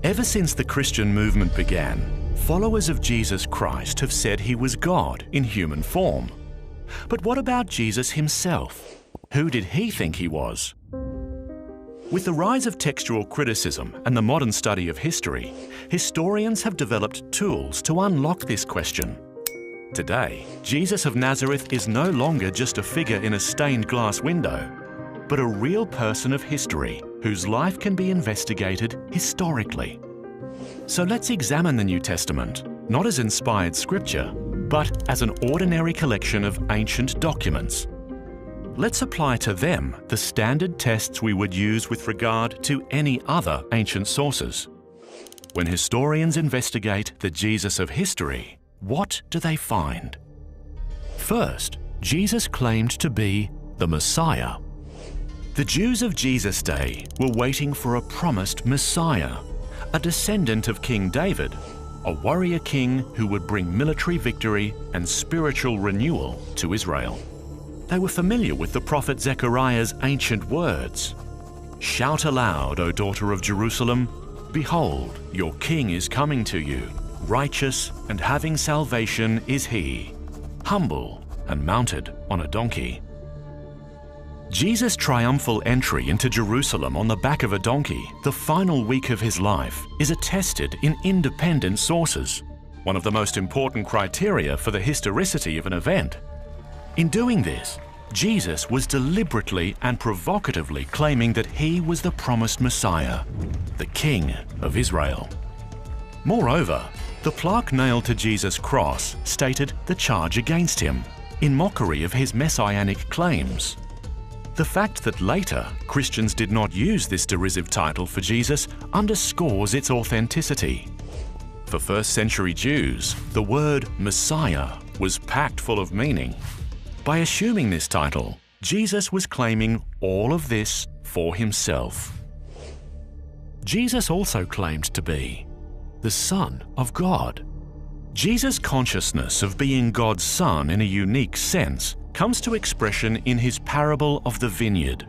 Ever since the Christian movement began, followers of Jesus Christ have said he was God in human form. But what about Jesus himself? Who did he think he was? With the rise of textual criticism and the modern study of history, historians have developed tools to unlock this question. Today, Jesus of Nazareth is no longer just a figure in a stained glass window, but a real person of history whose life can be investigated historically. So let's examine the New Testament, not as inspired scripture, but as an ordinary collection of ancient documents. Let's apply to them the standard tests we would use with regard to any other ancient sources. When historians investigate the Jesus of history, what do they find? First, Jesus claimed to be the Messiah. The Jews of Jesus' day were waiting for a promised Messiah, a descendant of King David, a warrior king who would bring military victory and spiritual renewal to Israel. They were familiar with the prophet Zechariah's ancient words. "Shout aloud, O daughter of Jerusalem, behold, your king is coming to you. Righteous and having salvation is he, humble and mounted on a donkey." Jesus' triumphal entry into Jerusalem on the back of a donkey, the final week of his life, is attested in independent sources, one of the most important criteria for the historicity of an event. In doing this, Jesus was deliberately and provocatively claiming that he was the promised Messiah, the King of Israel. Moreover, the plaque nailed to Jesus' cross stated the charge against him, in mockery of his messianic claims. The fact that later Christians did not use this derisive title for Jesus underscores its authenticity. For first-century Jews, the word Messiah was packed full of meaning. By assuming this title, Jesus was claiming all of this for himself. Jesus also claimed to be the Son of God. Jesus' consciousness of being God's Son in a unique sense comes to expression in his parable of the vineyard.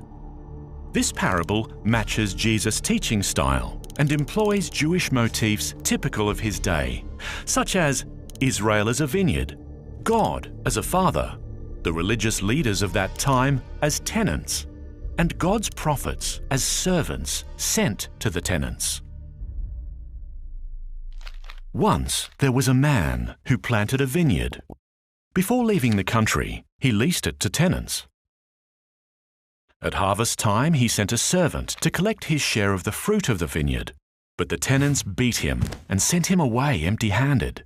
This parable matches Jesus' teaching style and employs Jewish motifs typical of his day, such as Israel as a vineyard, God as a father, the religious leaders of that time as tenants, and God's prophets as servants sent to the tenants. Once there was a man who planted a vineyard. Before leaving the country, he leased it to tenants. At harvest time, he sent a servant to collect his share of the fruit of the vineyard, but the tenants beat him and sent him away empty-handed.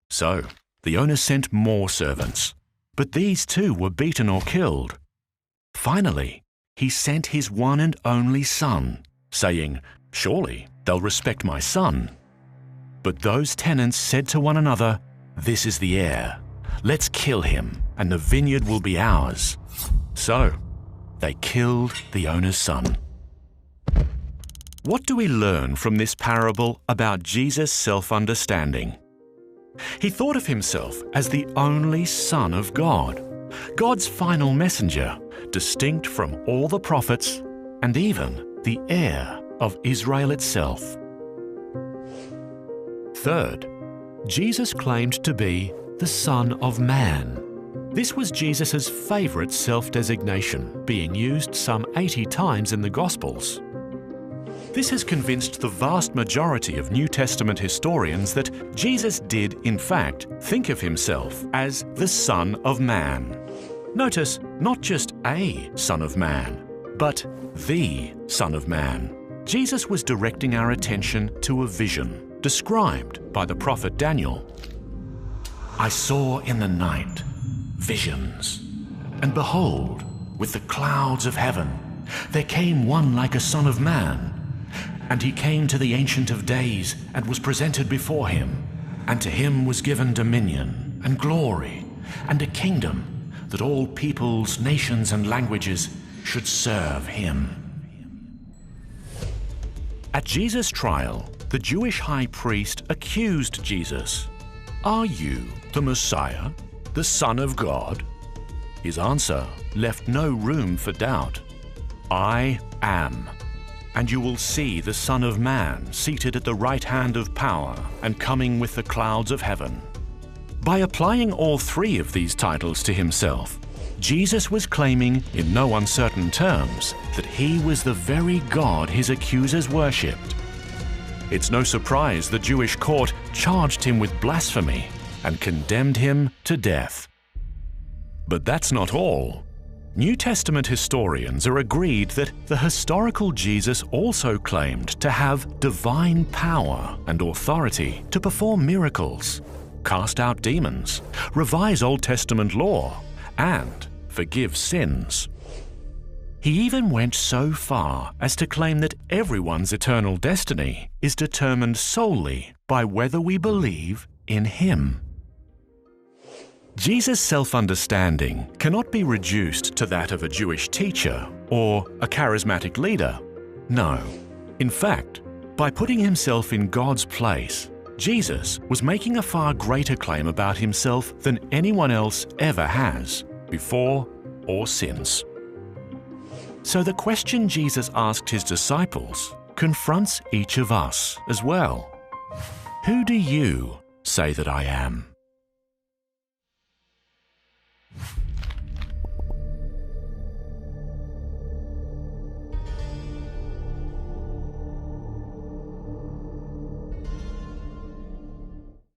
So, the owner sent more servants, but these too were beaten or killed. Finally, he sent his one and only son, saying, "Surely they'll respect my son." But those tenants said to one another, "This is the heir. Let's kill him, and the vineyard will be ours." So, they killed the owner's son. What do we learn from this parable about Jesus' self-understanding? He thought of himself as the only Son of God, God's final messenger, distinct from all the prophets and even the heir of Israel itself. Third, Jesus claimed to be the Son of Man. This was Jesus' favourite self-designation, being used some 80 times in the Gospels. This has convinced the vast majority of New Testament historians that Jesus did, in fact, think of himself as the Son of Man. Notice, not just a Son of Man, but the Son of Man. Jesus was directing our attention to a vision described by the prophet Daniel. "I saw in the night visions, and behold, with the clouds of heaven, there came one like a son of man. And he came to the Ancient of Days and was presented before him. And to him was given dominion and glory and a kingdom that all peoples, nations, and languages should serve him." At Jesus' trial, the Jewish high priest accused Jesus. "Are you the Messiah, the Son of God?" His answer left no room for doubt. "I am." and you will see the Son of Man seated at the right hand of power and coming with the clouds of heaven." By applying all three of these titles to himself, Jesus was claiming in no uncertain terms that he was the very God his accusers worshipped. It's no surprise the Jewish court charged him with blasphemy and condemned him to death. But that's not all. New Testament historians are agreed that the historical Jesus also claimed to have divine power and authority to perform miracles, cast out demons, revise Old Testament law, and forgive sins. He even went so far as to claim that everyone's eternal destiny is determined solely by whether we believe in him. Jesus' self-understanding cannot be reduced to that of a Jewish teacher or a charismatic leader. No. In fact, by putting himself in God's place, Jesus was making a far greater claim about himself than anyone else ever has, before or since. So the question Jesus asked his disciples confronts each of us as well. Who do you say that I am?